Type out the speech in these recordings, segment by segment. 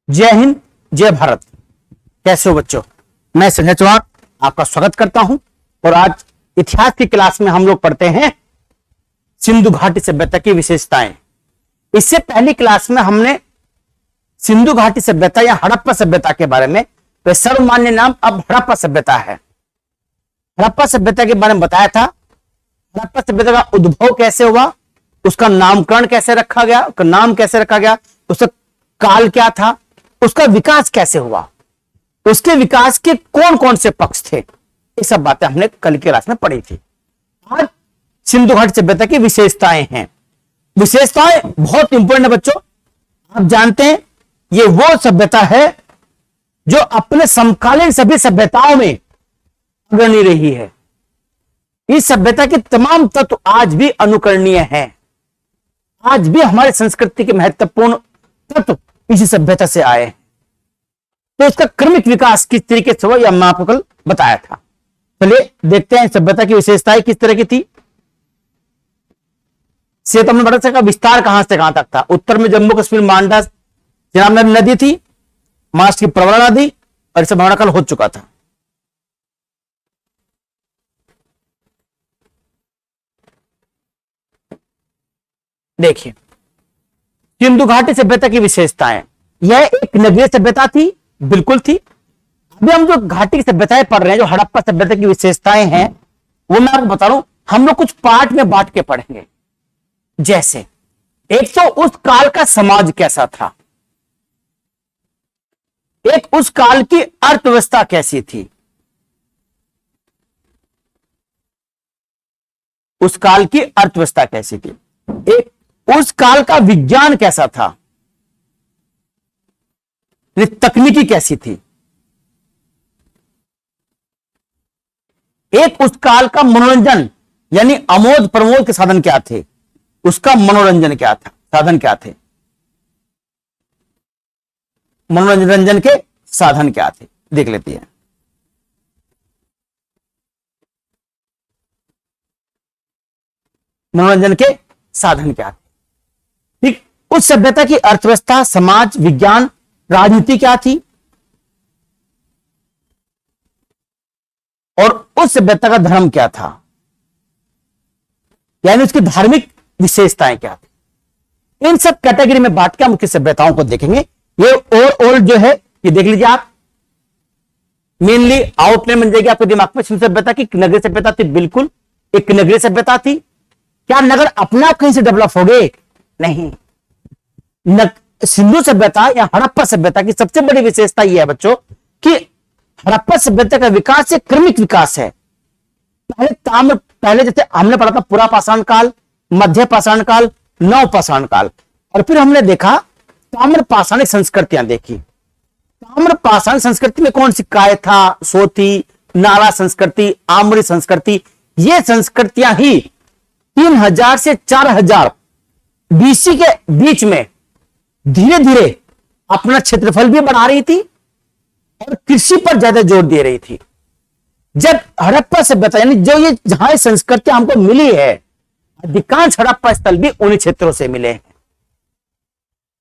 जय हिंद, जय भारत। कैसे हो बच्चों? मैं संजय चौहान आपका स्वागत करता हूं। और आज इतिहास की क्लास में हम लोग पढ़ते हैं सिंधु घाटी सभ्यता की विशेषताएं। इससे पहली क्लास में हमने सिंधु घाटी सभ्यता या हड़प्पा सभ्यता के बारे में, तो सर्वमान्य नाम अब हड़प्पा सभ्यता है, हड़प्पा सभ्यता के बारे में बताया था। हड़प्पा सभ्यता का उद्भव कैसे हुआ, उसका नामकरण कैसे रखा गया, उसका नाम कैसे रखा गया, उसका काल क्या था, उसका विकास कैसे हुआ, उसके विकास के कौन कौन से पक्ष थे, ये सब बातें हमने कल की क्लास में पढ़ी थी। आज सिंधु घाटी सभ्यता की विशेषताएं हैं। विशेषताएं बहुत इंपॉर्टेंट है बच्चों। आप जानते हैं ये वो सभ्यता है जो अपने समकालीन सभी सभ्यताओं में अग्रणी रही है। इस सभ्यता के तमाम तत्व आज भी अनुकरणीय हैं। आज भी हमारे संस्कृति के महत्वपूर्ण तत्व इसी सभ्यता से आए हैं। तो इसका क्रमिक विकास किस तरीके से हुआ यह मैं आपको कल बताया था। चलिए देखते हैं सभ्यता की विशेषताएं किस तरह की थी। से तो हमने बता सका विस्तार कहां से कहां तक था। उत्तर में जम्मू कश्मीर मांडा चिनाब नदी थी, महाराष्ट्र की प्रवरा नदी, और इसे भावना कल हो चुका था। देखिए सिंधु घाटी सभ्यता की विशेषताएं, यह एक नगरीय सभ्यता थी, बिल्कुल थी। अभी हम जो घाटी की सभ्यताएं पढ़ रहे हैं, जो हड़प्पा सभ्यता की विशेषताएं हैं, वो मैं आपको बता रहा हूं। हम लोग कुछ पार्ट में बांट के पढ़ेंगे। जैसे एक तो उस काल का समाज कैसा था, एक उस काल की अर्थव्यवस्था कैसी थी, उस काल की अर्थव्यवस्था कैसी थी, एक उस काल का विज्ञान कैसा था, तकनीकी कैसी थी, एक उस काल का मनोरंजन यानी आमोद प्रमोद के साधन क्या थे, उसका मनोरंजन क्या था, साधन क्या थे, मनोरंजन के साधन क्या थे, देख लेते हैं। मनोरंजन के साधन क्या थे। ठीक, उस सभ्यता की अर्थव्यवस्था, समाज, विज्ञान, राजनीति क्या थी, और उस सभ्यता का धर्म क्या था, यानी उसकी धार्मिक विशेषताएं क्या थी। इन सब कैटेगरी में बांट के हम उसकी सभ्यताओं को देखेंगे। ये ओवरऑल जो है ये देख लीजिए आप, मेनली आउटलाइन बन जाएगी आपके दिमाग में। सिंधु सभ्यता की नगरीय सभ्यता थी, बिल्कुल एक नगरीय सभ्यता थी। क्या नगर अपने आप कहीं से डेवलप हो गए? नहीं। सिंधु सभ्यता या हड़प्पा सभ्यता की सबसे बड़ी विशेषता यह है बच्चों कि हड़प्पा सभ्यता का विकास एक क्रमिक विकास है। पहले जैसे हमने पढ़ा था पुरा पाषाण काल, मध्य पाषाण काल, नव पाषाण काल, और फिर हमने देखा ताम्र पाषाणिक संस्कृतियां देखी। ताम्र पाषाण संस्कृति में कौन सी काय था, सोती, नाला संस्कृति, आम्री संस्कृति, ये संस्कृतियां ही 3000 से 4000 बीसी के बीच में धीरे धीरे अपना क्षेत्रफल भी बढ़ा रही थी और कृषि पर ज्यादा जोर दे रही थी। जब हड़प्पा सभ्यता यानी जो ये जहां संस्कृतियां हमको मिली है, अधिकांश हड़प्पा स्थल भी उन्हीं क्षेत्रों से मिले हैं।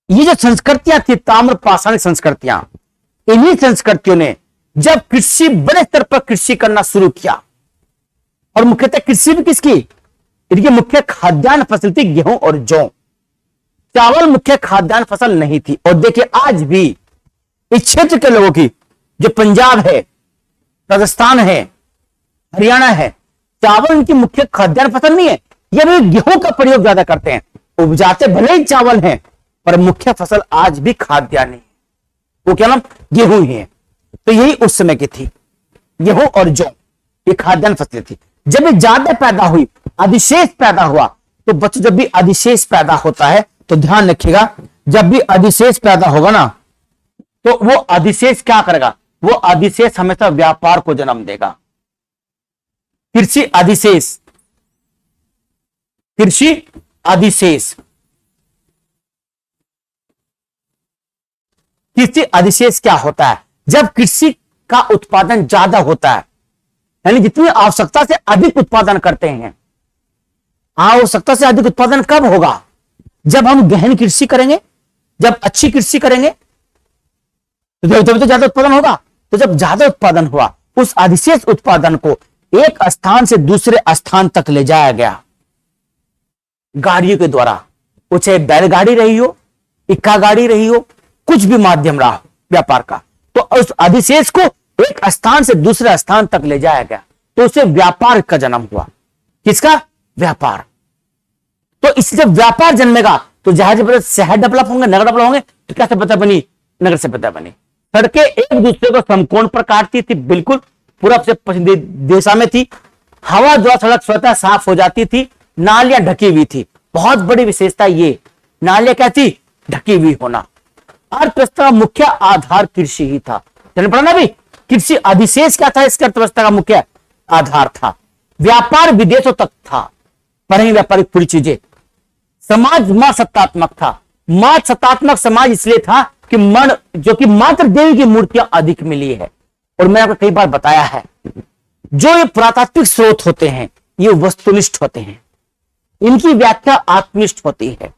ये जो संस्कृतियां थी ताम्र पाषाणिक संस्कृतियां, इन्हीं संस्कृतियों ने जब कृषि बड़े स्तर पर कृषि करना शुरू किया, और मुख्यतः कृषि भी किसकी, इनकी मुख्य खाद्यान्न फसल थी गेहूं और जौ। चावल मुख्य खाद्यान्न फसल नहीं थी। और देखिए आज भी इस क्षेत्र के लोगों की, जो पंजाब है, राजस्थान है, हरियाणा है, चावल इनकी मुख्य खाद्यान्न फसल नहीं है। ये भी गेहूं का प्रयोग ज्यादा करते हैं। उपजाते भले ही चावल हैं, पर मुख्य फसल आज भी खाद्यान्न है। वो क्या नाम, गेहूं ही है। तो यही उस समय की थी, गेहूं और जौ, ये खाद्यान्न फसलें थी। जब ये ज्यादा पैदा हुई, अधिशेष पैदा हुआ, तो बच्चों जब भी अधिशेष पैदा होता है तो ध्यान रखिएगा, जब भी अधिशेष पैदा होगा ना, तो वो अधिशेष क्या करेगा, वो अधिशेष हमेशा व्यापार को जन्म देगा। कृषि अधिशेष, कृषि अधिशेष, कृषि अधिशेष क्या होता है? जब कृषि का उत्पादन ज्यादा होता है, यानी जितनी आवश्यकता से अधिक उत्पादन करते हैं। आवश्यकता से अधिक उत्पादन कब होगा? जब हम गहन कृषि करेंगे, जब अच्छी कृषि करेंगे, तो तभी तो ज्यादा उत्पादन होगा। तो जब ज्यादा उत्पादन हुआ, उस अधिशेष उत्पादन को एक स्थान से दूसरे स्थान तक ले जाया गया गाड़ियों के द्वारा, वो चाहे बैलगाड़ी रही हो, इक्का गाड़ी रही हो, कुछ भी माध्यम रहा हो व्यापार का, तो उस अधिशेष को एक स्थान से दूसरे स्थान तक ले जाया गया, तो उसे व्यापार का जन्म हुआ। किसका? व्यापार। तो इससे व्यापार जन्मेगा तो जाहिर शहर डेवलप होंगे, नगर डेवलप होंगे, तो क्या सभ्यता बनी? नगर सभ्यता बनी। सड़कें एक दूसरे को समकोण पर काटती थी, बिल्कुल पूरब से पश्चिम दिशा में थी। हवा जो सड़क स्वतः साफ हो जाती थी। नालियां ढकी हुई थी, बहुत बड़ी विशेषता ये, नालियां क्या थी? ढकी हुई होना। अर्थव्यवस्था का मुख्य आधार कृषि ही था। चलिए पढ़ा ना भी, कृषि अधिशेष क्या था? इसकी अर्थव्यवस्था का मुख्य आधार था। व्यापार विदेशों तक था, पढ़ेंगे व्यापारिक पूरी चीजें। समाज मां सत्तात्मक था। मां सत्तात्मक समाज इसलिए था कि मन जो कि मात्र देवी की मूर्तियां अधिक मिली है। और मैंने आपको कई बार बताया है, जो ये पुरातात्विक स्रोत होते हैं ये वस्तुनिष्ठ होते हैं, इनकी व्याख्या आत्मनिष्ठ होती है।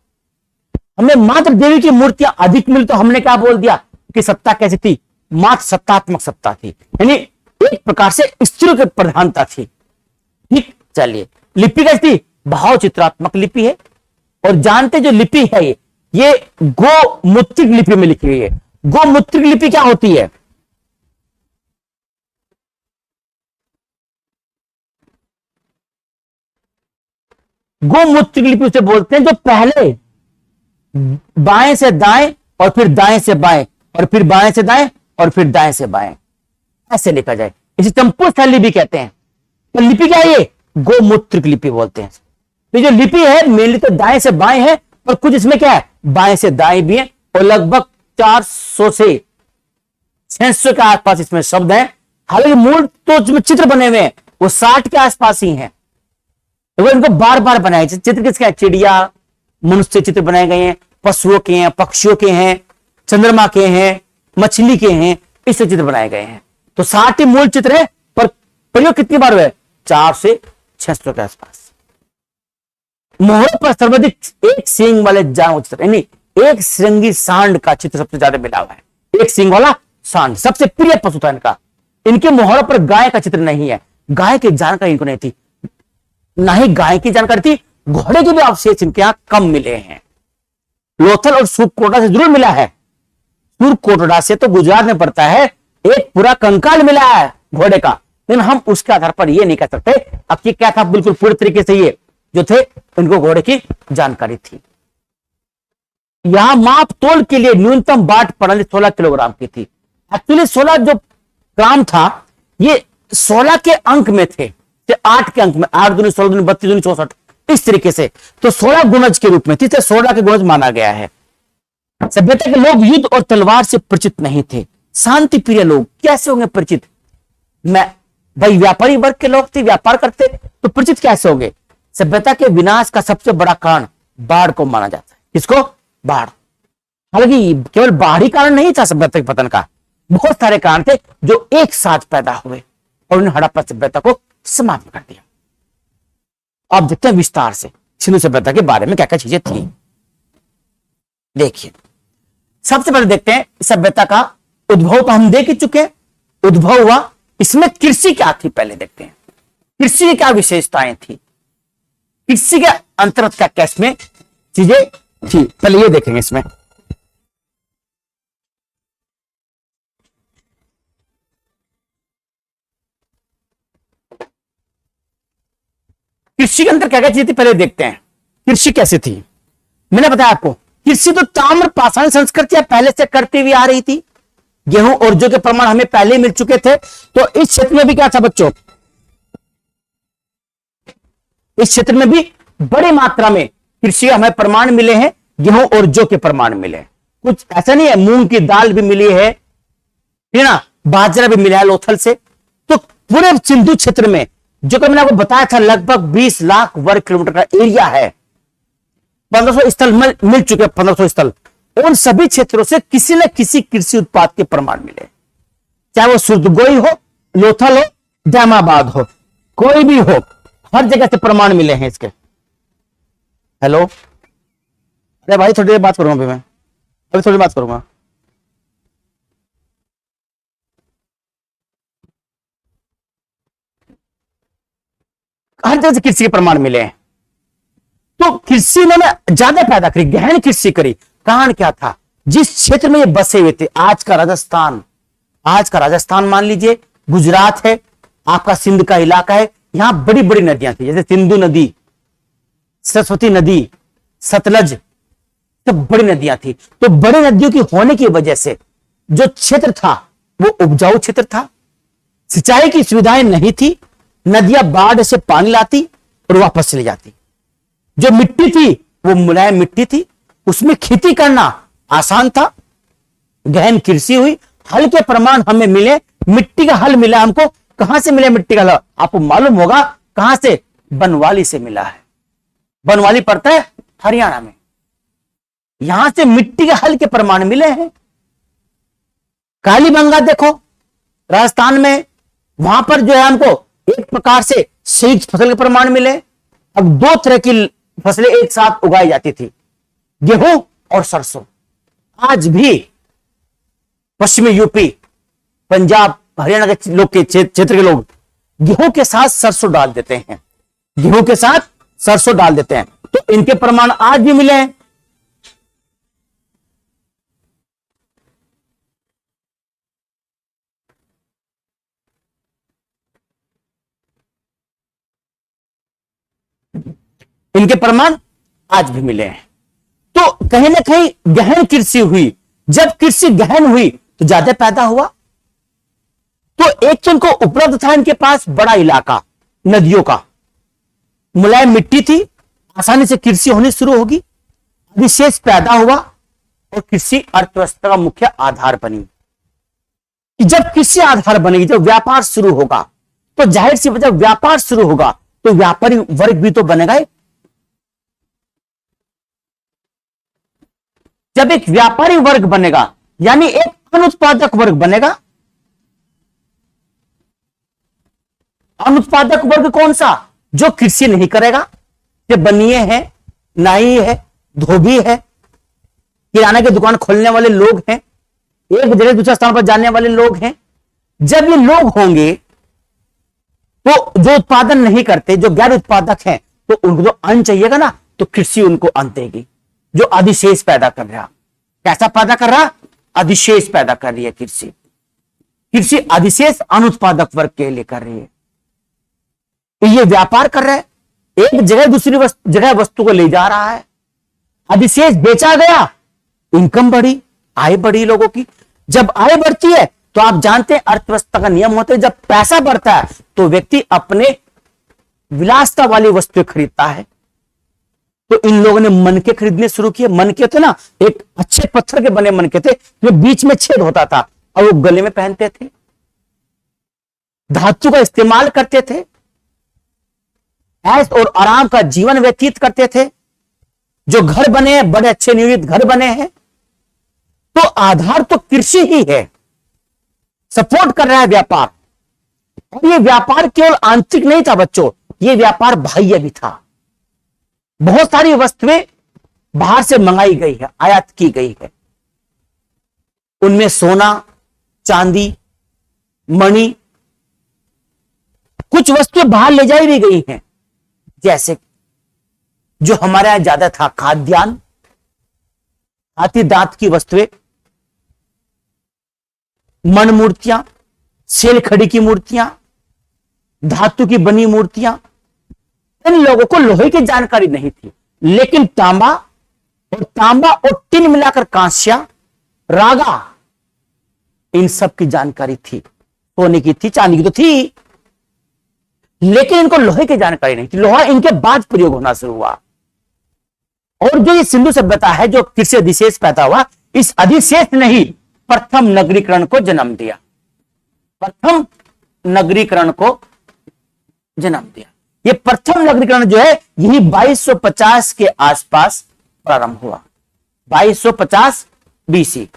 हमें मात्र देवी की मूर्तियां अधिक मिली तो हमने क्या बोल दिया कि सत्ता कैसी थी? मात्र सत्तात्मक सत्ता थी, यानी एक प्रकार से स्त्रियों की प्रधानता थी। ठीक, चलिए लिपि कैसी थी? भाव चित्रात्मक लिपि है। और जानते जो लिपि है ये गोमूत्रिक लिपि में लिखी हुई है। गोमूत्रिक लिपि क्या होती है? गोमूत्रिक लिपि उसे बोलते हैं जो पहले बाएं से दाएं और फिर दाएं से बाएं और फिर बाएं से दाएं और फिर दाएं से बाएं, ऐसे लिखा जाए, इसे चंपू स्थल लिपि कहते हैं। तो लिपि क्या है? ये गोमूत्रिक लिपि बोलते हैं। तो जो लिपि है मेनली तो दाएं से बाएं है, और कुछ इसमें क्या है? बाएं से दाएं भी है। और लगभग 400 से 600 के आसपास इसमें शब्द हैं। हालांकि मूल तो जो चित्र बने हुए हैं वो 60 के आसपास ही हैं। तो इनको बार बार बनाए। चित्र किसके हैं? चिड़िया, मनुष्य चित्र बनाए गए हैं, पशुओं के हैं, पक्षियों के हैं, चंद्रमा के हैं, मछली के हैं, इससे चित्र बनाए गए हैं। तो 60 ही मूल चित्र है, पर प्रयोग कितनी बार हुए? 4 से 600 के आसपास। मोहर पर सर्वाधिक एक सींग वाले जानवर चित्र, यानी एक श्रृंगी सांड का चित्र सबसे ज्यादा मिला हुआ है। एक सींग वाला सांड सबसे प्रिय पशु था इनका। इनके मोहरों पर गाय का चित्र नहीं है, गाय की जानकारी इनको नहीं थी, ना ही गाय की जानकारी थी। घोड़े के भी अवशेष इनके यहां कम मिले हैं। लोथल और सूरकोटड़ा से जरूर मिला है। सूरकोटड़ा से तो गुजरात में पड़ता है, एक पूरा कंकाल मिला है घोड़े का, लेकिन हम उसके आधार पर यह नहीं कह सकते अब कि क्या था। बिल्कुल पूरी तरीके से ये जो थे इनको घोड़े की जानकारी थी। यहां माप तोल के लिए न्यूनतम बाट प्रणाली 16 किलोग्राम की थी। एक्चुअली 16 जो ग्राम था ये 16 के अंक में थे, 8 के अंक में, 8 दूनी 16 दूनी 32 दूनी 64, इस तरीके से। तो 16 गुणज के रूप में थी, 16 के गुणज माना गया है। सभ्यता के लोग युद्ध और तलवार से परिचित नहीं थे। शांति प्रिय लोग कैसे होंगे परिचित? मैं भाई व्यापारी वर्ग के लोग थे, व्यापार करते, तो परिचित कैसे होंगे? सभ्यता के विनाश का सबसे बड़ा कारण बाढ़ को माना जाता है। किसको? बाढ़। हालांकि केवल बाढ़ी कारण नहीं था सभ्यता के पतन का, बहुत सारे कारण थे जो एक साथ पैदा हुए और उन्हें हड़प्पा सभ्यता को समाप्त कर दिया। अब देखते हैं विस्तार से सिंधु सभ्यता के बारे में क्या क्या चीजें थी। देखिए सबसे पहले देखते हैं सभ्यता का उद्भव, तो हम देख ही चुके हैं उद्भव हुआ। इसमें कृषि क्या थी पहले देखते हैं, कृषि की क्या विशेषताएं थी, कृषि के अंतर्गत क्या क्या इसमें चीजें थी, पहले ये देखेंगे। इसमें कृषि के अंदर क्या क्या चीजें थी पहले देखते हैं। कृषि कैसे थी? मैंने बताया आपको, कृषि तो ताम्र पाषाण संस्कृतियां पहले से करती हुई आ रही थी। गेहूं और जौ के प्रमाण हमें पहले मिल चुके थे। तो इस क्षेत्र में भी क्या था बच्चों? इस क्षेत्र में भी बड़ी मात्रा में कृषि हमें प्रमाण मिले हैं, गेहूं और जौ के प्रमाण मिले हैं। कुछ ऐसा नहीं है, मूंग की दाल भी मिली है, ठीक ना, बाजरा भी मिला है लोथल से। तो पूरे सिंधु क्षेत्र में जो कि मैंने आपको बताया था लगभग 20 लाख वर्ग किलोमीटर का एरिया है, 1500 स्थल मिल चुके, 1500 स्थल। उन सभी क्षेत्रों से किसी न किसी कृषि उत्पाद के प्रमाण मिले, चाहे वो सुरदगोई हो, लोथल हो, दामाबाद हो, कोई भी हो, हर जगह से प्रमाण मिले हैं इसके। हेलो, अरे भाई थोड़ी देर बात करूंगा, मैं अभी थोड़ी बात करूंगा। हर जगह से कृषि के प्रमाण मिले हैं। तो कृषि इन्होंने ज्यादा पैदा करी, गहन कृषि करी। कारण क्या था? जिस क्षेत्र में ये बसे हुए थे, आज का राजस्थान, आज का राजस्थान मान लीजिए, गुजरात है, आपका सिंध का इलाका है, यहां बड़ी बड़ी नदियां थी, जैसे सिंधु नदी, सरस्वती नदी, सतलज, सब बड़ी नदियां थी। तो बड़ी नदियों की होने की वजह से जो क्षेत्र था वो उपजाऊ क्षेत्र था, सिंचाई की सुविधाएं नहीं थी, नदियां बाढ़ से पानी लाती और वापस चली जाती। जो मिट्टी थी वो मुलायम मिट्टी थी, उसमें खेती करना आसान था, गहन कृषि हुई, हल के प्रमाण हमें मिले, मिट्टी का हल मिला हमको। कहां से मिला मिट्टी का हल? आपको मालूम होगा कहां से? बनवाली से मिला है। बनवाली पड़ता है हरियाणा में, यहां से मिट्टी के हल के प्रमाण मिले हैं। कालीबंगा देखो राजस्थान में, वहां पर जो है हमको एक प्रकार से संयुक्त फसल के प्रमाण मिले। अब दो तरह की फसलें एक साथ उगाई जाती थी, गेहूं और सरसों। आज भी पश्चिमी यूपी, पंजाब, हरियाणा के लोग के क्षेत्र के लोग गेहूं के साथ सरसों डाल देते हैं, गेहूं के साथ सरसों डाल देते हैं। तो इनके प्रमाण आज भी मिले हैं। इनके प्रमाण आज भी मिले हैं। तो कहीं ना कहीं गहन कृषि हुई। जब कृषि गहन हुई तो ज्यादा पैदा हुआ। तो एक तो इनको उपलब्ध था इनके पास बड़ा इलाका, नदियों का, मुलायम मिट्टी थी, आसानी से कृषि होनी शुरू होगी, अधिशेष पैदा हुआ और कृषि अर्थव्यवस्था का मुख्य आधार बनी। जब कृषि आधार बनेगी, जब व्यापार शुरू होगा, तो जाहिर सी जब व्यापार शुरू होगा तो व्यापारी वर्ग भी तो बनेगा। जब एक व्यापारी वर्ग बनेगा यानी एक अनुत्पादक वर्ग बनेगा। अनुत्पादक वर्ग कौन सा? जो कृषि नहीं करेगा, जो बनिए है, नाई है, धोबी है, किराना की दुकान खोलने वाले लोग हैं, एक जगह दूसरे स्थान पर जाने वाले लोग हैं। जब ये लोग होंगे तो जो उत्पादन नहीं करते, जो गैर उत्पादक हैं, तो उनको तो अन्न चाहिएगा ना, तो कृषि उनको अन्न देगी, जो अधिशेष पैदा कर रहा। कैसा पैदा कर रहा? अधिशेष पैदा कर रही है कृषि। कृषि अधिशेष अनुत्पादक वर्ग के लिए कर रही है। तो ये व्यापार कर रहा है, एक जगह दूसरी जगह वस्तु को ले जा रहा है, अधिशेष बेचा गया, इनकम बढ़ी, आय बढ़ी लोगों की। जब आय बढ़ती है तो आप जानते हैं अर्थव्यवस्था का नियम होता है, जब पैसा बढ़ता है तो व्यक्ति अपने विलासता वाली वस्तुएं खरीदता है। तो इन लोगों ने मनके खरीदने शुरू किए। मनके थे ना, एक अच्छे पत्थर के बने मनके थे, जो बीच में छेद होता था और वो गले में पहनते थे, धातु का इस्तेमाल करते थे, ऐश और आराम का जीवन व्यतीत करते थे। जो घर बने हैं, बड़े अच्छे नियोजित घर बने हैं। तो आधार तो कृषि ही है, सपोर्ट कर रहा है व्यापार। और ये व्यापार केवल आंतरिक नहीं था बच्चों, ये व्यापार बाह्य भी था। बहुत सारी वस्तुएं बाहर से मंगाई गई है, आयात की गई है। उनमें सोना, चांदी, मणि, कुछ वस्तुएं बाहर ले जाई भी गई हैं। जैसे जो हमारे यहां ज्यादा था, खाद्यान्न, हाथी दांत की वस्तुएं, मण मूर्तियां, सेल खड़ी की मूर्तियां, धातु की बनी मूर्तियां। इन लोगों को लोहे की जानकारी नहीं थी, लेकिन तांबा और टिन मिलाकर कांस्या, रागा, इन सब की जानकारी थी। सोने की थी, चांदी की तो थी, लेकिन इनको लोहे की जानकारी नहीं थी। लोहा इनके बाद प्रयोग होना शुरू हुआ। और जो ये सिंधु सभ्यता है, जो कृषि अधिशेष पैदा हुआ, इस अधिशेष ने ही प्रथम नगरीकरण को जन्म दिया। प्रथम नगरीकरण को जन्म दिया। ये प्रथम नगरीकरण जो है, यही 2250 के आसपास प्रारंभ हुआ। 2250 बीसी,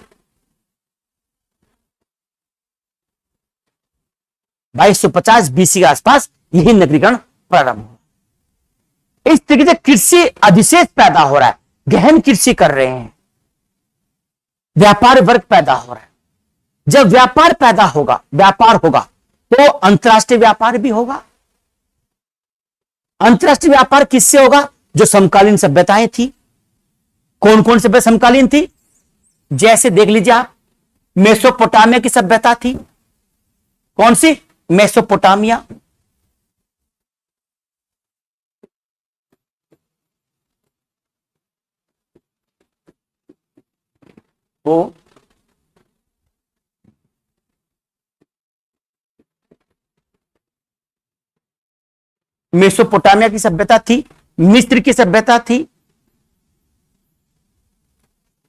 2250 बीसी के आसपास यही नगरीकरण प्रारंभ हुआ। इस तरीके से कृषि अधिशेष पैदा हो रहा है, गहन कृषि कर रहे हैं, व्यापार वर्ग पैदा हो रहा है। जब व्यापार पैदा होगा, व्यापार होगा, तो अंतरराष्ट्रीय व्यापार भी होगा। अंतरराष्ट्रीय व्यापार किससे होगा? जो समकालीन सभ्यताएं थी। कौन कौन सभ्यता समकालीन थी? जैसे देख लीजिए आप, मेसोपोटामिया की सभ्यता थी। कौन सी? मेसोपोटामिया। वो मेसोपोटामिया की सभ्यता थी, मिस्र की सभ्यता थी।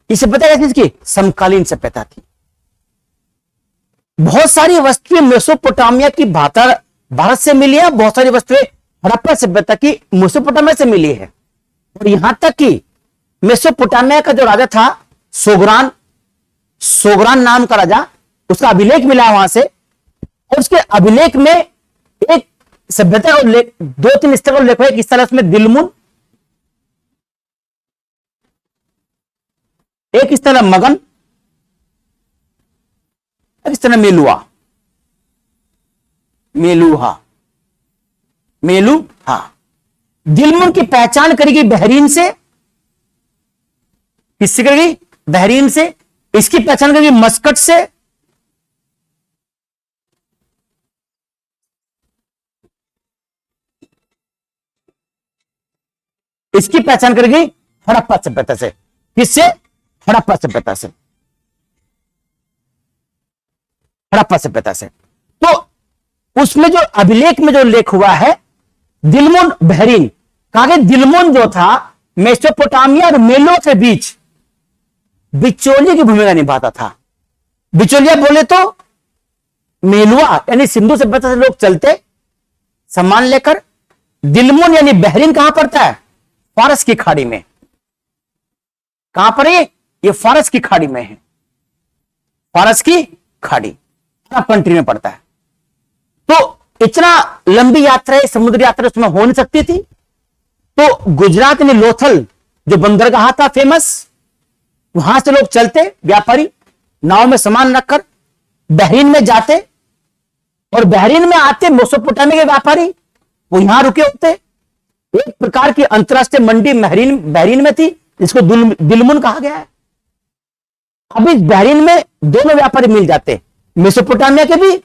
ये सभ्यता कैसी थी? समकालीन सभ्यता थी। बहुत सारी वस्तुएं मेसोपोटामिया की भारत से मिली है, बहुत सारी वस्तुएं हड़प्पा सभ्यता की मेसोपोटामिया से मिली है। और यहां तक कि मेसोपोटामिया का जो राजा था सोगरान, सोगरान नाम का राजा, उसका अभिलेख मिला वहां से। और उसके अभिलेख में एक सभ्यता का उल्लेख, दो तीन स्तर का उल्लेख है। किस तरह उसमें दिलमुन, एक इस तरह मगन, एक इस तरह मेलुआ, मेलुहा, मेलुहा। दिलमुन की पहचान करेगी बहरीन से। किससे करेगी? बहरीन से। इसकी पहचान करेगी मस्कट से। इसकी पहचान करेगी हड़प्पा सभ्यता से। किससे? हड़प्पा सभ्यता से, हड़प्पा सभ्यता से। तो उसमें जो अभिलेख में जो उल्लेख हुआ है दिलमुन बहरीन, कहा कि दिलमुन जो था मेसोपोटामिया और मेलो के बीच बिचौलिए की भूमिका निभाता था। बिचौलिया बोले तो मेलुआ यानी सिंधु सभ्यता से लोग चलते सामान लेकर। दिलमुन यानी बहरीन कहां पड़ता है? फारस की खाड़ी में। कहां पर है ये? फारस की खाड़ी में है। फारस की खाड़ी अरब कंट्री में पड़ता है। तो इतना लंबी यात्रा, समुद्री यात्रा उसमें हो नहीं सकती थी। तो गुजरात में लोथल जो बंदरगाह था फेमस, वहां से लोग चलते, व्यापारी नाव में सामान रखकर बहरीन में जाते, और बहरीन में आते मेसोपोटामिया के व्यापारी, वो यहां रुके होते। एक प्रकार की अंतरराष्ट्रीय मंडी बहरीन में थी, जिसको दिलमुन कहा गया है। अब इस बहरीन में दोनों व्यापारी मिल जाते, मेसोपोटामिया के भी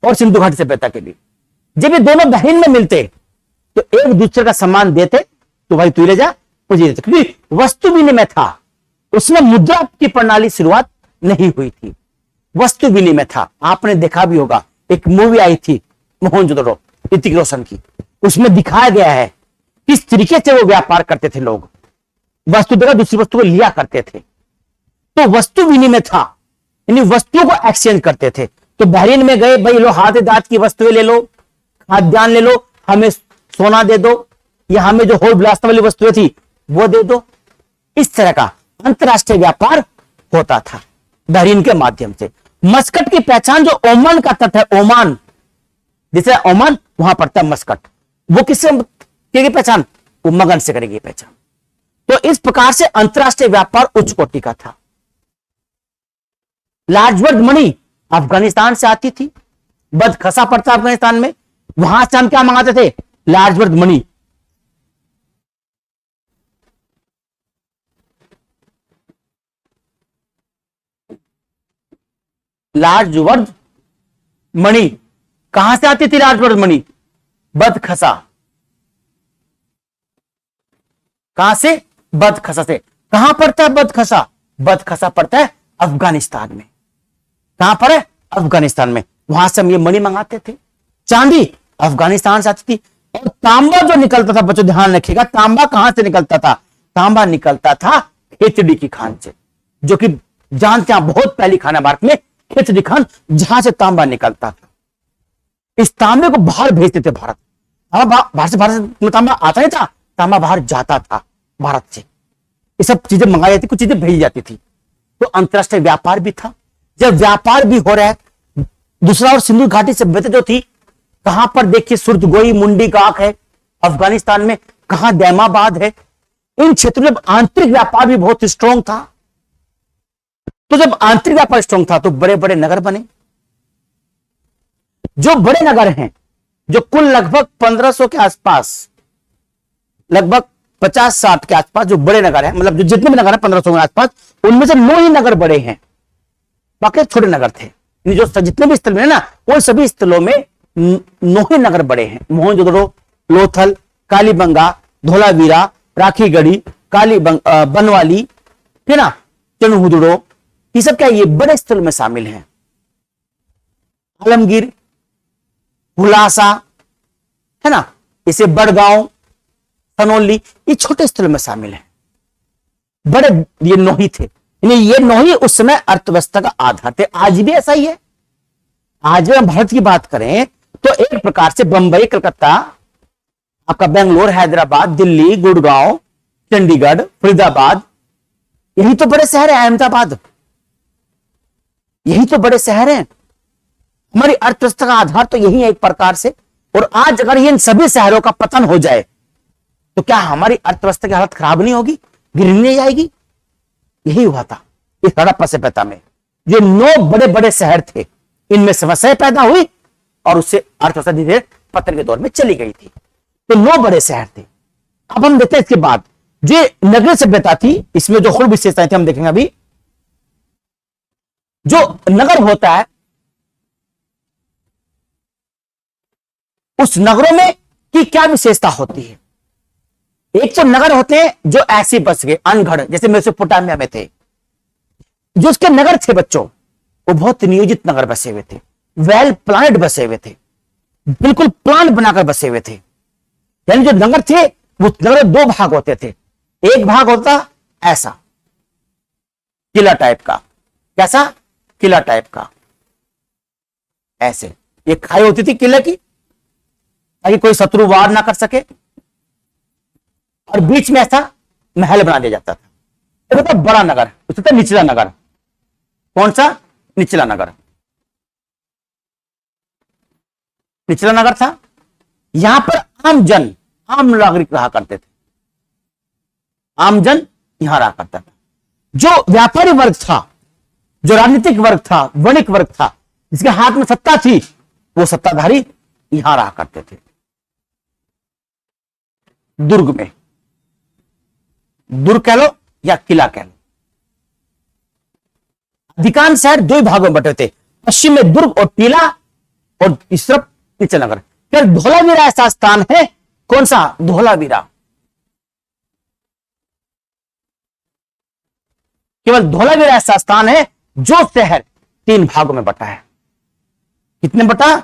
और सिंधु घाटी सभ्यता के भी। जब ये दोनों बहरीन में मिलते तो एक दूसरे का सामान देते, तो भाई तू ले जा, मुझे देते, क्योंकि वस्तु विनिमय था। उसमें मुद्रा की प्रणाली शुरुआत नहीं हुई थी, वस्तु विनिमय था। आपने देखा भी होगा, एक मूवी आई थी मोहनजोदड़ो, ऋतिक रोशन की, उसमें दिखाया गया है किस तरीके से वो व्यापार करते थे। लोग वस्तु देकर दूसरी वस्तु को लिया करते थे। तो वस्तु विनिमय था, यानी वस्तुओं को एक्सचेंज करते थे। तो बहरीन में गए, भाई लो हाथ दांत की वस्तुएं ले लो, खाद्यान्न ले लो, हमें सोना दे दो, या हमें जो होल विलासिता वाली वस्तुएं थी वो दे दो। इस तरह का अंतरराष्ट्रीय व्यापार होता था बहरीन के माध्यम से। मस्कट की पहचान जो ओमान का तट है, ओमान, जैसे ओमान वहां पड़ता है मस्कट, वो किससे करेगी पहचान? वो मगन से करेगी पहचान। तो इस प्रकार से अंतरराष्ट्रीय व्यापार उच्च कोटि का था। लाजवर्द मणि अफगानिस्तान से आती थी, बदखसा पड़ता अफगानिस्तान में, वहां से हम क्या मंगाते थे? लाजवर्द मणि। लाजवर्द मणि कहां से आती थी? लाजवर्द मणि बदखसा। कहां से? बदखसा से। कहां पड़ता है बदखसा? बदखसा पड़ता है अफगानिस्तान में। कहां पर है? अफगानिस्तान में। वहां से हम ये मणि मंगाते थे। चांदी अफगानिस्तान से आती थी। और तांबा जो निकलता था, बच्चों ध्यान रखिएगा, तांबा कहां से निकलता था? तांबा निकलता था खेतड़ी की खान से, जो कि जानते हैं बहुत पहली खान है भारत में, खेतड़ी खान, जहां से तांबा निकलता था। इस तांबे को बाहर भेजते थे भारत। भारत में तांबा आता नहीं था, तांबा बाहर जाता था भारत से। ये सब चीजें मंगाई जाती, कुछ चीजें भेजी जाती थी। तो अंतरराष्ट्रीय व्यापार भी था। जब व्यापार भी हो रहा है, दूसरा और सिंधु घाटी सभ्यता जो थी, कहां पर देखिए सुरजगोई मुंडी गाक है अफगानिस्तान में, कहां दैमाबाद है। इन क्षेत्रों में आंतरिक व्यापार भी बहुत स्ट्रांग था। तो जब आंतरिक व्यापार स्ट्रांग था तो बड़े बड़े नगर बने। जो बड़े नगर हैं, जो कुल लगभग 1500 के आसपास लगभग 50-60 के आसपास जो बड़े नगर हैं, मतलब जो जितने भी नगर हैं 1500 के आसपास, उनमें से 9 ही नगर बड़े हैं, बाकी छोटे नगर थे। जो जितने भी स्थल में है ना, वो सभी स्थलों में 9 ही नगर बड़े हैं। मोहनजोदड़ो, लोथल, कालीबंगा, धोलावीरा, राखीगढ़ी, बनवाली, है ना, चनहुदड़ो, ये सब क्या ये बड़े स्थल में शामिल हैं। आलमगीर, हुलासा, है ना, इसे बड़गांव, सनोली, ये छोटे स्थल में शामिल हैं। बड़े ये 9 ही थे, ये 9 ही उस समय अर्थव्यवस्था का आधार थे। आज भी ऐसा ही है। आज भी हम भारत की बात करें तो एक प्रकार से बंबई, कलकत्ता, आपका बेंगलोर, हैदराबाद, दिल्ली, गुड़गांव, चंडीगढ़, फरीदाबाद, यही तो बड़े शहर है। अहमदाबाद, यही तो बड़े शहर हैं। हमारी अर्थव्यवस्था का आधार तो यही है एक प्रकार से। और आज अगर इन सभी शहरों का पतन हो जाए तो क्या हमारी अर्थव्यवस्था की हालत खराब नहीं होगी, गिरने नहीं जाएगी? यही हुआ था इस हड़प्पा सभ्यता में। ये 9 बड़े बड़े शहर थे, इनमें समस्याएं पैदा हुई और उससे अर्थव्यवस्था धीरे धीरे पतन के दौर में चली गई थी। तो 9 बड़े शहर थे। अब हम देखते हैं इसके बाद जो नगरीय सभ्यता थी, इसमें जो और विशेषताएं थी हम देखेंगे अभी। जो नगर होता है, उस नगरों में की क्या विशेषता होती है? एक तो नगर होते हैं जो ऐसे बस गए अनगढ़, जैसे मेसोपोटामिया में थे। जो उसके नगर थे बच्चों, वो बहुत नियोजित नगर बसे हुए थे, वेल प्लान्ड बसे हुए थे, बिल्कुल प्लान बनाकर बसे हुए थे। यानी जो नगर थे वो नगर 2 भाग होते थे। एक भाग होता ऐसा किला टाइप का, कैसा किला टाइप का, ऐसे ये खाई होती थी किले की ताकि कोई शत्रु वार ना कर सके, और बीच में ऐसा महल बना दिया जाता था। ये होता बड़ा नगर, उसका था निचला नगर। कौन सा? निचला नगर। निचला नगर था, यहां पर आमजन, आम नागरिक रहा करते थे। आमजन यहां रहा करता था। जो व्यापारी वर्ग था, जो राजनीतिक वर्ग था, वणिक वर्ग था, जिसके हाथ में सत्ता थी, वो सत्ताधारी यहां रहा करते थे। दुर्ग में, दुर्ग कह लो या किला कह लो। अधिकांश शहर 2 भागों में बटे थे, पश्चिम में दुर्ग और टीला, और इस तरफ निचला नगर। फिर धोलावीरा ऐसा स्थान है, कौन सा? धोलावीरा। केवल धोलावीरा ऐसा स्थान है जो शहर 3 भागों में बटा है। कितने बटा?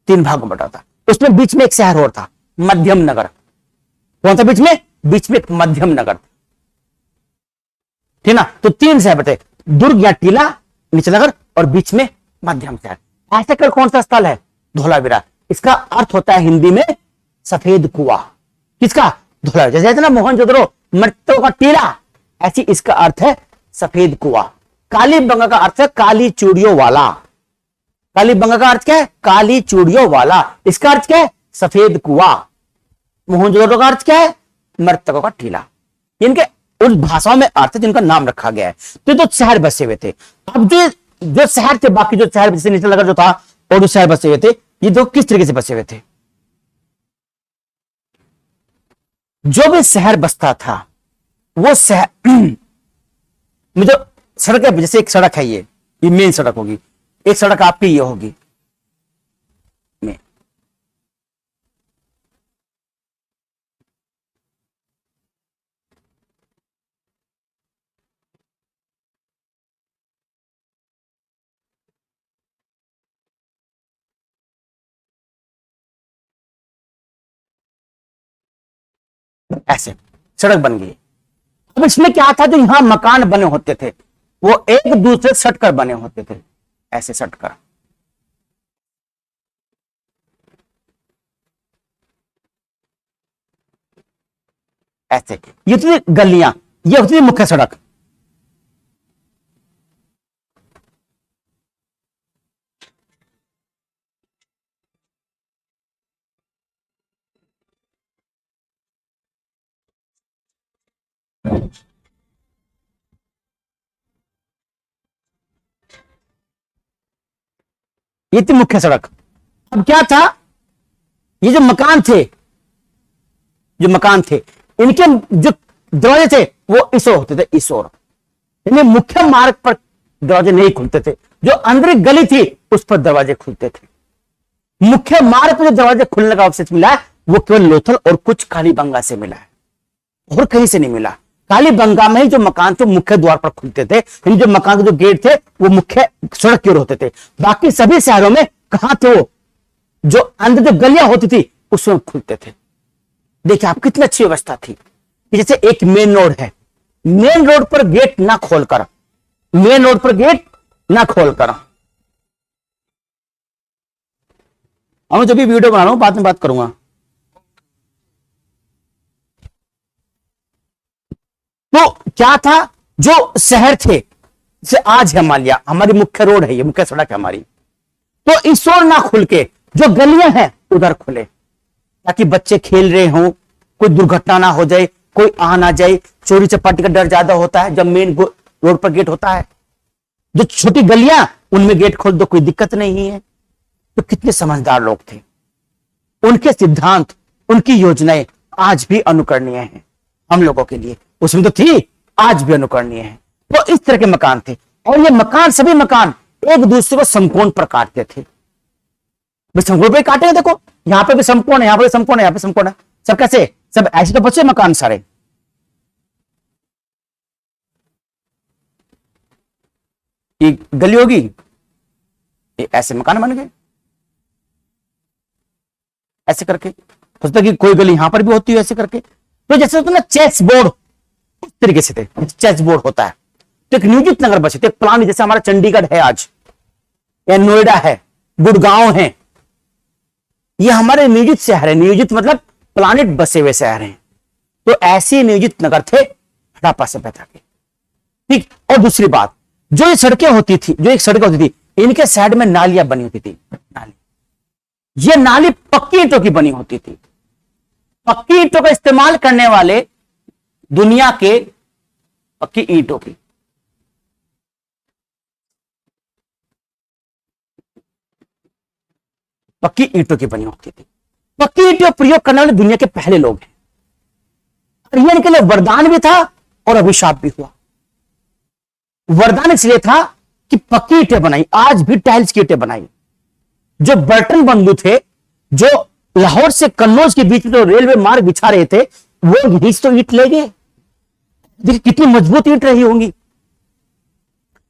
3 भागों में बटा था। उसमें बीच में एक शहर और था, मध्यम नगर। कौन सा बीच में? बीच में एक मध्यम नगर, ठीक ना। तो 3 शहर बटे, दुर्ग या टीला, निचला नगर, और बीच में मध्यम शहर। ऐसा कर कौन सा स्थल है? धोलावीरा। इसका अर्थ होता है हिंदी में सफेद कुआं। किसका? धोलावीरा। जैसे ना मोहनजोदड़ो मृतकों का टीला, ऐसी इसका अर्थ है सफेद कुआं। कालीबंगा का अर्थ है काली चूड़ियों वाला। कालीबंगा का अर्थ क्या है? काली चूड़ियों वाला। इसका अर्थ क्या है? सफेद कुआं। मोहनजोदड़ो का अर्थ क्या है? मृतकों का टीला। इनके उन भाषाओं में अर्थ जिनका नाम रखा गया है। तो शहर बसे हुए थे। अब जो शहर थे, बाकी जो शहर जैसे निचला नगर जो था और जो शहर बसे हुए थे, ये 2 किस तरीके से बसे हुए थे? जो भी शहर बसता था वो शहर में जो सड़क है, जैसे एक सड़क है, ये मेन सड़क होगी, एक सड़क आपकी ये होगी मेन। ऐसे सड़क बन गई। अब इसमें क्या था? जो यहां मकान बने होते थे वो एक दूसरे सटकर बने होते थे, ऐसे सटकर। ऐसे ये होती गलियां, ये होती थी मुख्य सड़क। ये थी मुख्य सड़क। अब क्या था? ये जो मकान थे इनके जो दरवाजे थे वो इस ओर होते थे, इस ओर, यानी मुख्य मार्ग पर दरवाजे नहीं खुलते थे, जो अंदर गली थी उस पर दरवाजे खुलते थे। मुख्य मार्ग पर जो दरवाजे खुलने का अवसर मिला है वो केवल लोथल और कुछ कालीबंगा से मिला है, और कहीं से नहीं मिला। कालीबंगा में ही जो मकान थे मुख्य द्वार पर खुलते थे, जो मकान के जो गेट थे वो मुख्य सड़क की ओर होते थे। बाकी सभी शहरों में कहां थे वो, जो अंदर जो गलियां होती थी उसमें खुलते थे। देखिए आप कितनी अच्छी व्यवस्था थी कि जैसे एक मेन रोड है, मेन रोड पर गेट ना खोलकर, मेन रोड पर गेट ना खोलकर, मैं जब भी वीडियो बना रहा हूं बाद में बात करूंगा। तो क्या था, जो शहर थे जैसे आज है, मान लिया हमारी मुख्य रोड है, ये मुख्य सड़क है हमारी, तो इस ओर ना खुल के जो गलियां हैं उधर खुले, ताकि बच्चे खेल रहे हों, कोई दुर्घटना ना हो जाए, कोई आ ना जाए, चोरी चपाटी का डर ज्यादा होता है जब मेन रोड पर गेट होता है। जो छोटी गलियां उनमें गेट खोल दो, कोई दिक्कत नहीं है। तो कितने समझदार लोग थे, उनके सिद्धांत, उनकी योजनाएं आज भी अनुकरणीय हैं हम लोगों के लिए, उसमें तो थी, आज भी अनुकरणीय है। तो इस तरह के मकान थे, और ये मकान, सभी मकान एक दूसरे को समकोण पर काटते थे। समकोण पे काटे हैं, देखो यहां पे भी समकोण है, यहां पे भी समकोण है, यहां पे समकोण है, सब कैसे, सब ऐसे तो बचे मकान सारे। ये गली होगी, ये ऐसे मकान बन गए ऐसे करके, हो सकता है कि कोई गली यहां पर भी होती है ऐसे करके। तो जैसे होता है ना चेस बोर्ड, उस तरीके से थे, चेस बोर्ड होता है। तो एक नियोजित नगर बचे थे, प्लान, जैसे हमारा चंडीगढ़ है आज, या नोएडा है, गुड़गांव है, ये हमारे नियोजित शहर है। नियोजित मतलब प्लानिट बसे हुए शहर हैं। तो ऐसे नियोजित नगर थे हड़प्पा सभ्यता के, ठीक। और दूसरी बात, जो ये सड़कें होती थी, जो एक सड़कें होती थी, इनके साइड में नालियां बनी होती थी, नाली, ये नाली पक्की ईंटों की बनी होती थी। पक्की ईंटों का इस्तेमाल करने वाले दुनिया के, पक्की ईंटों की, पक्की ईंटों की बनी होती थी। पक्की ईंटों प्रयोग करने वाले दुनिया के पहले लोग हैं, और यह इनके लिए वरदान भी था और अभिशाप भी हुआ। वरदान इसलिए था कि पक्की ईंटें बनाई, आज भी टाइल्स की ईंटें बनाई। जो बर्टन बंधु थे, जो लाहौर से कन्नौज के बीच में जो रेलवे मार्ग बिछा रहे थे, वो यहीं से तो ईंट ले गए। देखिए कितनी मजबूत ईंट रही होंगी,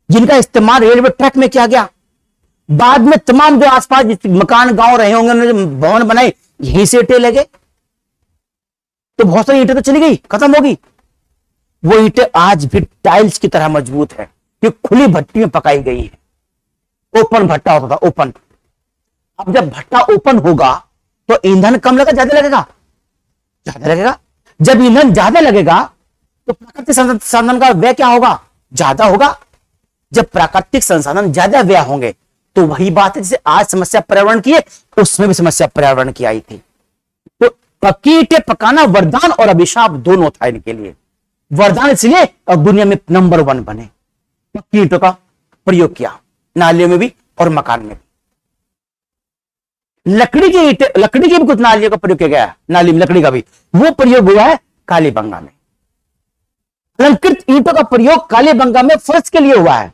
जिनका इस्तेमाल रेलवे ट्रैक में किया गया। बाद में तमाम जो आसपास मकान गांव रहे होंगे, उन्होंने जो भवन बनाए, यहीं से ईंटें लगे। तो बहुत सारी ईंटें तो चली गई, खत्म होगी। वो ईंटें आज भी टाइल्स की तरह मजबूत है, कि खुली भट्टी में पकाई गई है। ओपन भट्टा होता था, ओपन। अब जब भट्टा ओपन होगा तो ईंधन कम लगेगा, ज्यादा लगेगा, ज्यादा लगेगा। जब ईंधन ज्यादा लगेगा तो प्राकृतिक संसाधन का व्यय क्या होगा, ज्यादा होगा। जब प्राकृतिक संसाधन ज्यादा व्यय होंगे तो वही बात है, जैसे आज समस्या पर्यावरण की है, उसमें भी समस्या पर्यावरण की आई थी। तो पक्की ईंटें पकाना वरदान और अभिशाप दोनों था इनके लिए। वरदान इसलिए और दुनिया में नंबर 1 बने, पक्की ईंटों का प्रयोग किया, नालियों में भी और मकान में भी। लकड़ी की ईंटें, लकड़ी की भी कुछ नालियों का प्रयोग किया गया है, नाली में लकड़ी का भी, वो प्रयोग हुआ है कालीबंगा में। अलंकृत ईंटों का प्रयोग कालीबंगा में फर्श के लिए हुआ है,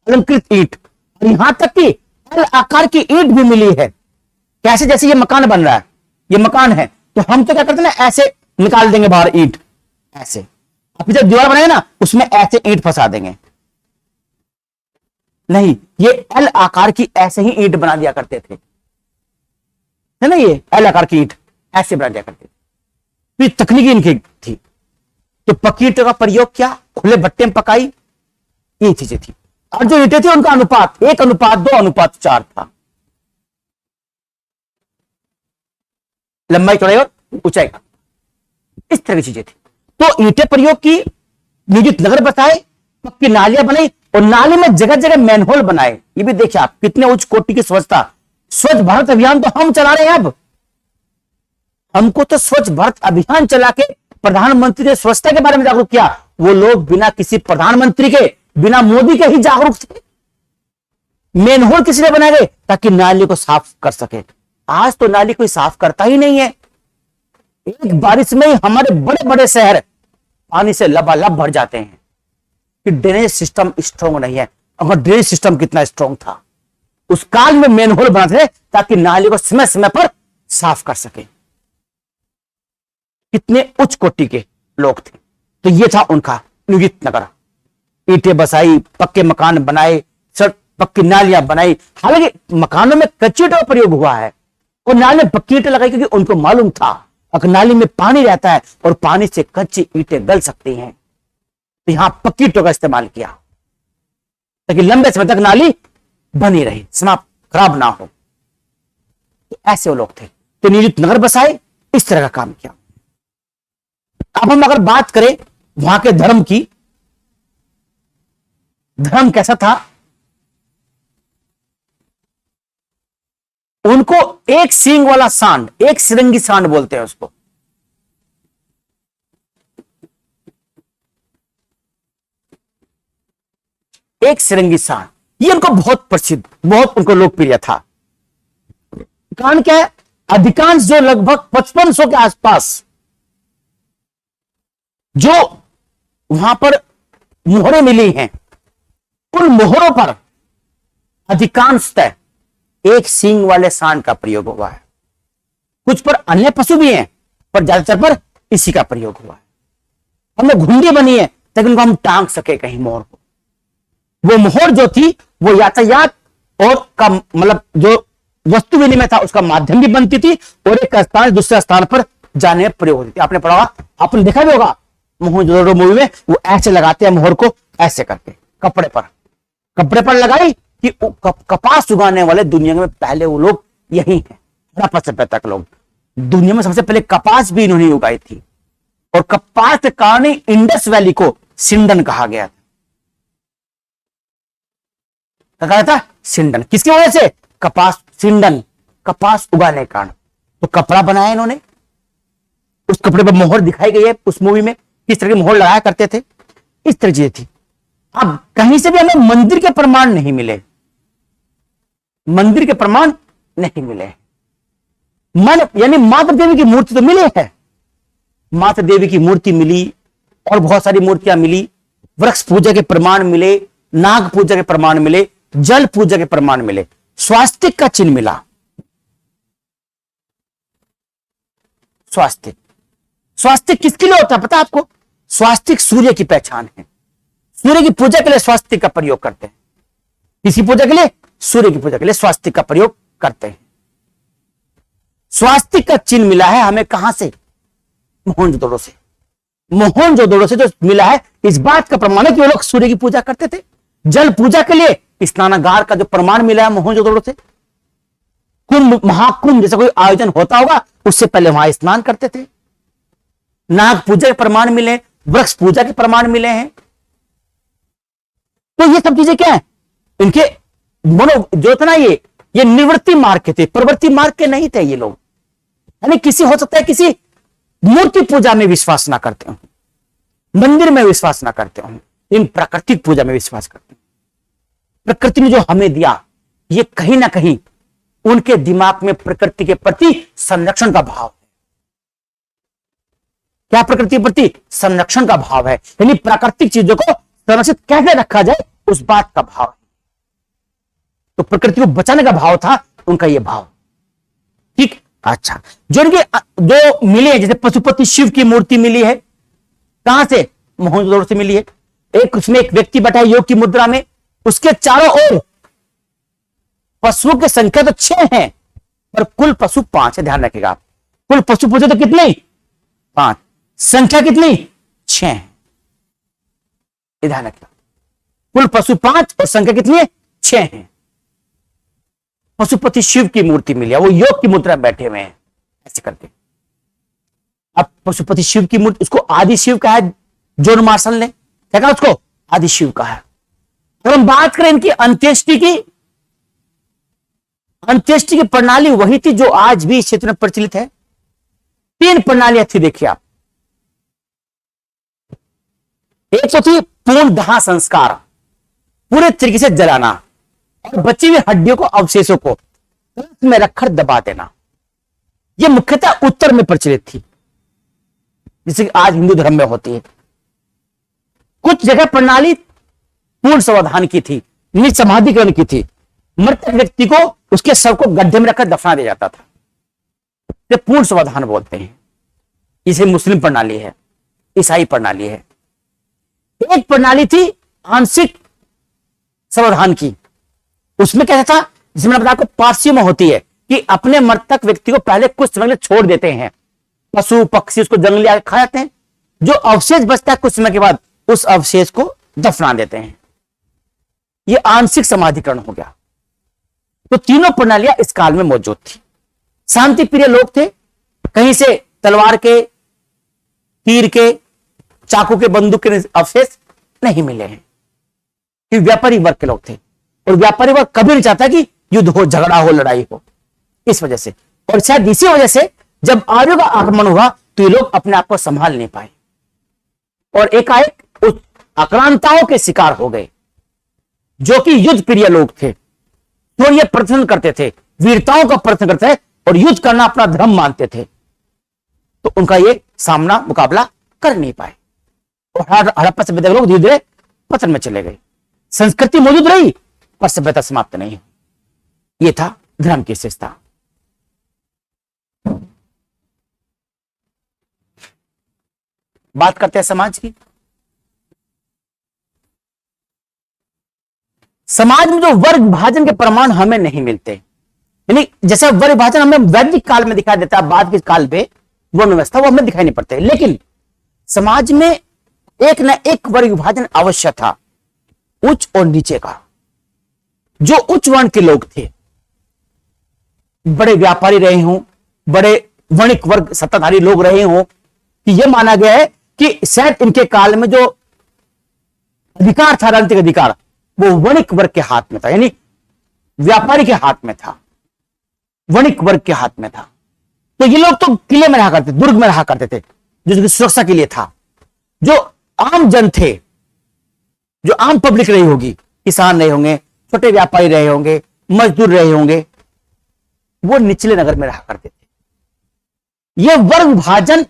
अलंकृत ईंट। और यहां तक कि एल आकार की ईंट भी मिली है। कैसे, जैसे ये मकान बन रहा है, ये मकान है, तो हम तो क्या करते हैं ना, ऐसे निकाल देंगे बाहर ईंट, ऐसे। अब जब दीवार बनाएंगे ना, उसमें ऐसे ईंट फंसा देंगे। नहीं, ये एल आकार की ऐसे ही ईंट बना दिया करते थे, है ना, ये एल आकार की ईंट ऐसे बना दिया करते थे। तो तकनीकी इनकी थी। तो पक्की ईंटों का प्रयोग किया, खुले भट्टे में पकाई, ये चीजें थी। और जो ईंटें थी उनका अनुपात 1:2:4 था, लंबाई, चौड़ाई और ऊंचाई का, इस तरह की चीजें थी। तो ईंटें प्रयोग की, नियोजित नगर बसाए, पक्की नालियां बनाई, और नाली में जगह जगह मैनहोल बनाए। ये भी देखिए आप, कितने उच्च कोटि की स्वच्छता। स्वच्छ भारत अभियान तो हम चला रहे हैं। अब हमको तो स्वच्छ भारत अभियान चला के प्रधानमंत्री ने स्वच्छता के बारे में जागरूक किया। वो लोग बिना किसी प्रधानमंत्री के, बिना मोदी के ही जागरूक थे। मेनहोल किसी ने बनाए गए ताकि नाली को साफ कर सके। आज तो नाली कोई साफ करता ही नहीं है। एक बारिश में ही हमारे बड़े बड़े शहर पानी से लबालब भर जाते हैं कि ड्रेनेज सिस्टम स्ट्रांग नहीं है। अगर ड्रेनेज सिस्टम कितना स्ट्रांग था, उस काल में मेनहोल बनाते थे ताकि नाली को समय समय पर साफ कर सके। कितने उच्च कोटि के लोग थे। तो ये था उनका नियुक्त नगर। ईंटें बसाई, पक्के मकान बनाए, सड़क पक्की नालियां बनाई। हालांकि मकानों में कच्ची ईंटों का प्रयोग हुआ है और नाली में पक्की ईंटें लगाई, क्योंकि उनको मालूम था अगर नाली में पानी रहता है और पानी से कच्ची ईंटें गल सकती हैं, तो यहां पक्की ईंटों का इस्तेमाल किया ताकि लंबे समय तक नाली बनी रहे, समाप्त खराब ना हो। तो ऐसे वो लोग थे, तो नियुक्त नगर बसाए, इस तरह का काम किया। अब हम अगर बात करें वहां के धर्म की, धर्म कैसा था? उनको एक सींग वाला सांड, एक सिरंगी सांड बोलते हैं उसको, एक सिरंगी सांड, ये उनको बहुत प्रसिद्ध, बहुत उनको लोकप्रिय था। कारण क्या है? अधिकांश जो लगभग 5500 के आसपास जो वहां पर मोहरें मिली हैं, उन मोहरों पर अधिकांशतः एक सींग वाले सांड का प्रयोग हुआ है। कुछ पर अन्य पशु भी हैं, पर ज्यादातर पर इसी का प्रयोग हुआ है। हमें घुंडी बनी है ताकि उनको हम टांग सके कहीं मोहर को। वो मोहर जो थी वो यातायात और का मतलब जो वस्तु विनिमय था उसका माध्यम भी बनती थी और एक स्थान दूसरे स्थान पर जाने में प्रयोग होती थी। आपने पढ़ा होगा, आपने देखा भी होगा मोहनजोदड़ो मूवी में, वो ऐसे लगाते हैं मोहर को, ऐसे करके कपड़े पर लगाई कि कपास उगाने वाले दुनिया में पहले वो लोग यही हैं। हड़प्पा सभ्यता के लोग, दुनिया में सबसे पहले कपास भी इन्होंने उगाई थी और कपास के कारण इंडस वैली को सिंडन कहा गया था। कहा था सिंडन, किसकी वजह से? कपास, सिंडन, कपास उगाने के कारण। तो कपड़ा बनाया इन्होंने, उस कपड़े पर मोहर दिखाई गई है उस मूवी में, किस तरह की मोहर लगाया करते थे, इस तरह चीजें थी। अब कहीं से भी हमें मंदिर के प्रमाण नहीं मिले, मंदिर के प्रमाण नहीं मिले। मन यानी माता देवी की मूर्ति तो मिली है, माता देवी की मूर्ति मिली और बहुत सारी मूर्तियां मिली, वृक्ष पूजा के प्रमाण मिले, नाग पूजा के प्रमाण मिले, जल पूजा के प्रमाण मिले, स्वास्तिक का चिन्ह मिला। स्वास्तिक, स्वास्तिक किसके लिए होता है पता है आपको? स्वास्तिक सूर्य की पहचान है। सूर्य की पूजा के लिए स्वास्तिक का प्रयोग करते हैं। किसी पूजा के लिए? सूर्य की पूजा के लिए स्वास्तिक का प्रयोग करते हैं। स्वास्तिक का चिन्ह मिला है हमें कहां से? मोहनजोदड़ो से। मोहनजोदड़ो से जो मिला है, इस बात का प्रमाण है कि वो लोग सूर्य की पूजा करते थे। जल पूजा के लिए स्नानागार का जो प्रमाण मिला है मोहनजोदड़ो से। कुंभ, महाकुंभ जैसा कोई आयोजन होता होगा, उससे पहले वहां स्नान करते थे। नाग पूजा के प्रमाण मिले, वृक्ष पूजा के प्रमाण मिले हैं। तो ये सब चीजें क्या है? इनके जो था ना, ये निवृत्ति मार्ग के थे, प्रवृत्ति मार्ग के नहीं थे ये लोग। यानी किसी हो सकता है किसी मूर्ति पूजा में विश्वास ना करते हो, मंदिर में विश्वास ना करते हो, इन प्राकृतिक पूजा में विश्वास करते हो। प्रकृति ने जो हमें दिया, ये कहीं ना कहीं उनके दिमाग में प्रकृति के प्रति संरक्षण का भाव है। क्या प्रकृति के प्रति संरक्षण का भाव है? यानी प्राकृतिक चीजों को संरक्षित कैसे रखा जाए, उस बात का भाव है। तो प्रकृति को बचाने का भाव था उनका, ये भाव। ठीक, अच्छा। जो इनके जो मिले हैं, जैसे पशुपति शिव की मूर्ति मिली है, कहां से? मोहनजोदड़ो से मिली है। एक उसमें एक व्यक्ति बैठा है योग की मुद्रा में, उसके चारों ओर पशुओं की संख्या तो 6 है, पर कुल पशु 5 है। ध्यान रखिएगा आप, कुल पशु पूछे तो कितने? 5, संख्या कितनी? 6 है। ध्यान रखिएगा, कुल पशु 5 और संख्या कितनी है? 6 है। पशुपति शिव की मूर्ति मिली है, वो योग की मुद्रा में बैठे हुए हैं ऐसे करके। अब पशुपति शिव की मूर्ति, उसको आदि शिव कहा है जॉन मार्शल ने, क्या कहा उसको? आदि शिव कहा है। अगर हम बात करें इनकी अंत्येष्टि की, अंत्येष्टि की प्रणाली वही थी जो आज भी इस क्षेत्र में प्रचलित है। 3 प्रणालियां थी, देखिए आप। एक तो थी पूर्ण दाह संस्कार, पूरे तरीके से जलाना, और बची हुई हड्डियों को, अवशेषों को कलश में रखकर दबा देना। यह मुख्यतः उत्तर में प्रचलित थी, जैसे कि आज हिंदू धर्म में होती है। कुछ जगह प्रणाली पूर्ण समाधान की थी, निसमाधिकरण की थी। मृतक व्यक्ति को उसके शव को गड्ढे में रखकर दफना दिया जाता था। ये पूर्ण समाधान बोलते हैं। इसे मुस्लिम प्रणाली है, ईसाई प्रणाली है। एक प्रणाली थी आंशिक समाधान की। उसमें क्या था, जिसमें बताया आपको पारसियों में होती है कि अपने मृतक व्यक्ति को पहले कुछ समय के लिए छोड़ देते हैं, पशु पक्षी उसको जंगली आके खा जाते हैं, जो अवशेष बचता है कुछ समय के बाद उस अवशेष को दफना देते हैं। यह आंशिक समाधिकरण हो गया। तो तीनों प्रणालियां इस काल में मौजूद थी। शांति प्रिय लोग थे, कहीं से तलवार के, तीर के, चाकू के, बंदूक के अवशेष नहीं मिले हैं, कि व्यापारी वर्ग के लोग थे। और व्यापारी वर्ग कभी नहीं चाहता कि युद्ध हो, झगड़ा हो, लड़ाई हो। इस वजह से, और शायद इसी वजह से जब आर्यों का आगमन हुआ तो ये लोग अपने आप को संभाल नहीं पाए और एकाएक उस आक्रांताओं के शिकार हो गए, जो कि युद्ध प्रिय लोग थे। तो ये प्रदर्शन करते थे, वीरताओं का प्रदर्शन करते थे और युद्ध करना अपना धर्म मानते थे। तो उनका ये सामना, मुकाबला कर नहीं पाए और हड़प्पा सभ्यता के लोग धीरे धीरे पतन में चले गए। संस्कृति मौजूद रही पर सभ्यता समाप्त नहीं। ये था धर्म की विशेषता। बात करते हैं समाज की। समाज में जो वर्ग विभाजन के प्रमाण हमें नहीं मिलते, यानी जैसे वर्ग विभाजन हमें वैदिक काल में दिखाई देता है, बाद के काल में वर्ण व्यवस्था वो हमें दिखाई नहीं पड़ते, लेकिन समाज में एक न एक वर्ग विभाजन अवश्य था, उच्च और नीचे का। जो उच्च वर्ण के लोग थे, बड़े व्यापारी रहे हों, बड़े वणिक वर्ग सत्ताधारी लोग रहे हों, कि यह माना गया है कि शायद इनके काल में जो अधिकार था, राजनीतिक अधिकार, वो वणिक वर्ग के हाथ में था, यानी व्यापारी के हाथ में था, वणिक वर्ग के हाथ में था। तो ये लोग तो किले में रहा करते, दुर्ग में रहा करते थे, जिसकी सुरक्षा के लिए था। जो आम जन थे, जो आम पब्लिक रही होगी, किसान रहे होंगे, छोटे व्यापारी रहे होंगे, मजदूर रहे होंगे, वो निचले नगर में रहा करते थे। यह वर्ग विभाजन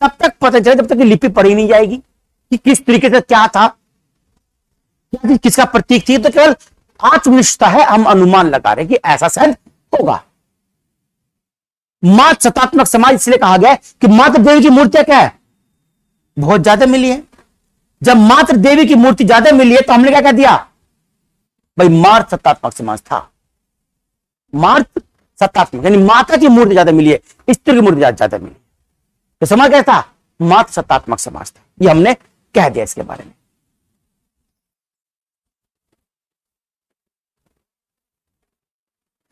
तब तक पता चले जब तक कि लिपि पढ़ी नहीं जाएगी कि किस तरीके से क्या था, क्या किसका प्रतीक थी। तो केवल आत्मनिष्ठता है, हम अनुमान लगा रहे कि ऐसा शायद होगा। मात्र सत्तात्मक समाज इसलिए कहा गया कि मात्र देवी की मूर्तियां क्या है, बहुत ज्यादा मिली है। जब मात्र देवी की मूर्ति ज्यादा मिली है तो हमने क्या कह दिया, भाई मात्र सत्तात्मक समाज था। मात्र सत्तात्मक यानी माता की मूर्ति ज्यादा मिली है, स्त्री की मूर्ति ज्यादा मिली, तो समाज क्या था, मात्र सत्तात्मक समाज था। ये हमने कह दिया इसके बारे में।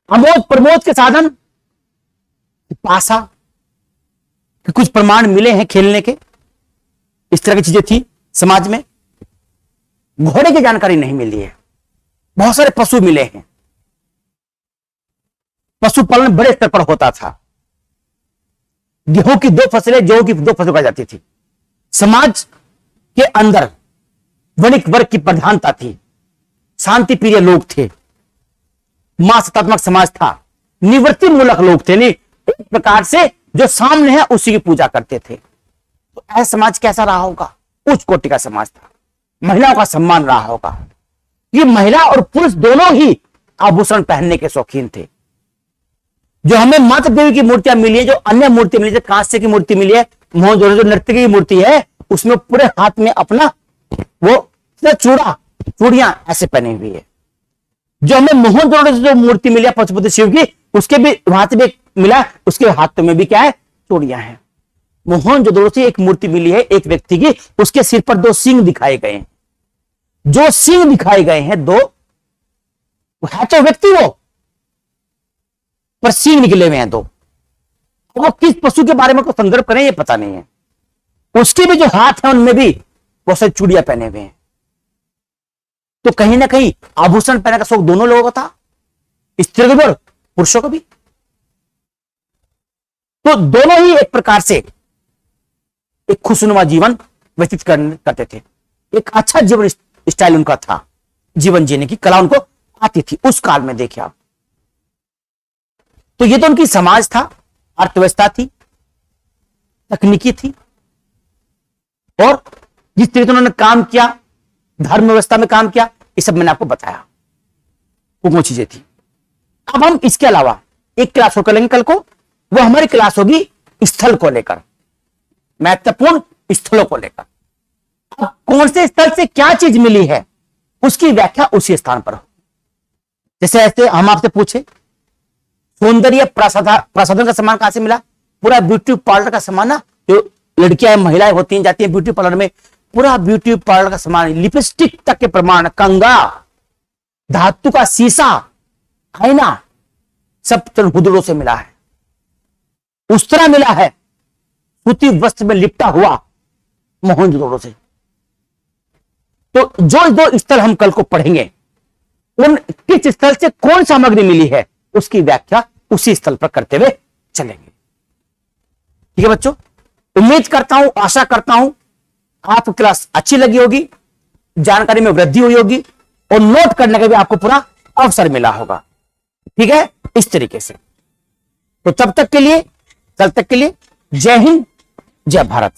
अमोद प्रमोद के साधन, पासा कि कुछ प्रमाण मिले हैं खेलने के, इस तरह की चीजें थी समाज में। घोड़े की जानकारी नहीं मिली है, बहुत सारे पशु मिले हैं, पशुपालन बड़े स्तर पर होता था। गेहूं की 2 फसलें, जौ की 2 फसलें उगाई जाती थी। समाज के अंदर वणिक वर्ग की प्रधानता थी, शांति प्रिय लोग थे, मां सत्तात्मक समाज था, निवृत्ति मूलक लोग थे, नहीं एक प्रकार से जो सामने है उसी की पूजा करते थे। तो ऐसा समाज कैसा रहा होगा, उच्च कोटि का समाज था। महिलाओं का सम्मान रहा होगा। ये महिला और पुरुष दोनों ही आभूषण पहनने के शौकीन थे। जो हमें माता देवी की मूर्तियां मिली है, जो अन्य मूर्ति मिली है, कांस्य की मूर्ति मिली है, मोहनजोदड़ो जो नर्तकी की मूर्ति है, उसमें पूरे हाथ में अपना वो चूड़ियां ऐसे पहनी हुई है। जो हमें मोहनजोदड़ो जो मूर्ति मिली है पशुपति शिव की, उसके भी वहां से भी मिला, उसके हाथों में भी क्या है, चूड़ियां हैं। मोहनजोदड़ो से एक मूर्ति मिली है एक व्यक्ति की, उसके सिर पर 2 सींग दिखाए गए हैं। जो सींग दिखाए गए हैं 2, है तो व्यक्ति वो, पर सींग निकले हुए हैं 2। वो किस पशु के बारे में को संदर्भ करें ये पता नहीं है। उसके भी जो हाथ है उनमें भी बहुत सारी चूड़ियां पहने हुए हैं। तो कहीं ना कहीं आभूषण पहनने का शौक दोनों लोगों का था, स्त्री को भी और पुरुषों को भी। तो दोनों ही एक प्रकार से एक खुशनुमा जीवन व्यतीत करते थे। एक अच्छा जीवन स्टाइल उनका था, जीवन जीने की कला उनको आती थी उस काल में, देखिए आप। तो ये तो उनकी समाज था, अर्थव्यवस्था थी, तकनीकी थी, और जिस तरीके से उन्होंने काम किया, धर्म व्यवस्था में काम किया, ये सब मैंने आपको बताया, वो चीजें थी। अब हम इसके अलावा एक क्लास और करेंगे कल को, वो हमारी क्लास होगी स्थल को लेकर, महत्वपूर्ण स्थलों को लेकर। अब कौन से स्थल से क्या चीज मिली है उसकी व्याख्या उसी स्थान पर हो। जैसे ऐसे हम आपसे पूछे सौंदर्य प्रसाधन का सामान कहां से मिला, पूरा ब्यूटी पार्लर का सामान ना, जो लड़कियां महिलाएं होती हैं जाती हैं ब्यूटी पार्लर में, पूरा ब्यूटी पार्लर का सामान, लिपस्टिक तक के प्रमाण, कंगा, धातु का शीशा, आईना, सब हुदड़ों से मिला है। उस तरह मिला है सूती वस्त्र में लिपटा हुआ मोहनजोदड़ो से। तो जो दो स्थल हम कल को पढ़ेंगे, उन किस स्थल से कौन सामग्री मिली है उसकी व्याख्या उसी स्थल पर करते हुए चलेंगे। ठीक है बच्चों, उम्मीद करता हूं, आशा करता हूं आपको क्लास अच्छी लगी होगी, जानकारी में वृद्धि हुई होगी, और नोट करने का भी आपको पूरा अवसर मिला होगा। ठीक है, इस तरीके से। तो तब तक के लिए, कल तक के लिए, जय हिंद, जय भारत।